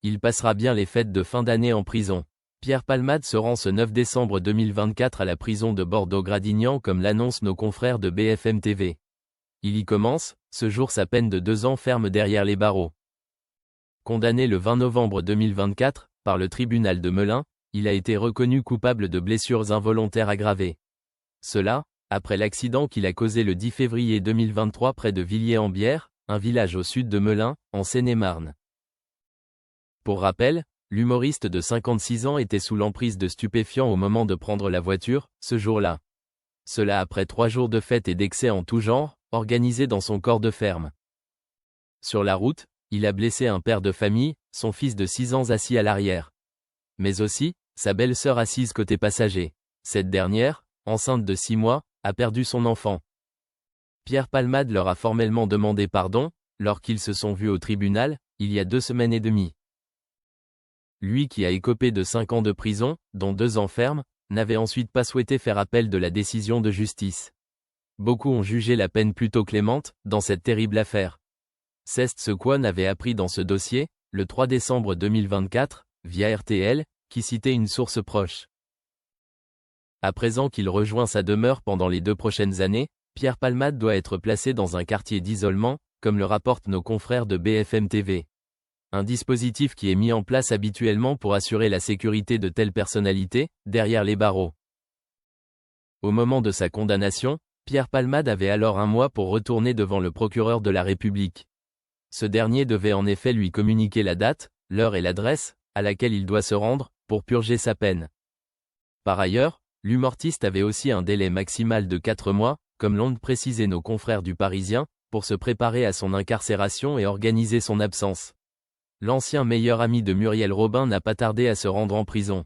Il passera bien les fêtes de fin d'année en prison. Pierre Palmade se rend ce 9 décembre 2024 à la prison de Bordeaux-Gradignan comme l'annoncent nos confrères de BFM TV. Il y commence, ce jour sa peine de 2 ans ferme derrière les barreaux. Condamné le 20 novembre 2024, par le tribunal de Melun, il a été reconnu coupable de blessures involontaires aggravées. Cela, après l'accident qu'il a causé le 10 février 2023 près de Villiers-en-Bière, un village au sud de Melun, en Seine-et-Marne. Pour rappel, l'humoriste de 56 ans était sous l'emprise de stupéfiants au moment de prendre la voiture, ce jour-là. Cela après 3 jours de fêtes et d'excès en tout genre, organisés dans son corps de ferme. Sur la route, il a blessé un père de famille, son fils de 6 ans assis à l'arrière. Mais aussi, sa belle-sœur assise côté passager. Cette dernière, enceinte de 6 mois, a perdu son enfant. Pierre Palmade leur a formellement demandé pardon, lorsqu'ils se sont vus au tribunal, il y a 2 semaines et demie. Lui qui a écopé de 5 ans de prison, dont 2 ans ferme, n'avait ensuite pas souhaité faire appel de la décision de justice. Beaucoup ont jugé la peine plutôt clémente, dans cette terrible affaire. C'est ce qu'One avait appris dans ce dossier, le 3 décembre 2024, via RTL, qui citait une source proche. À présent qu'il rejoint sa demeure pendant les 2 prochaines années, Pierre Palmade doit être placé dans un quartier d'isolement, comme le rapportent nos confrères de BFM TV. Un dispositif qui est mis en place habituellement pour assurer la sécurité de telles personnalités, derrière les barreaux. Au moment de sa condamnation, Pierre Palmade avait alors 1 mois pour retourner devant le procureur de la République. Ce dernier devait en effet lui communiquer la date, l'heure et l'adresse, à laquelle il doit se rendre, pour purger sa peine. Par ailleurs, l'humoriste avait aussi un délai maximal de 4 mois, comme l'ont précisé nos confrères du Parisien, pour se préparer à son incarcération et organiser son absence. L'ancien meilleur ami de Muriel Robin n'a pas tardé à se rendre en prison.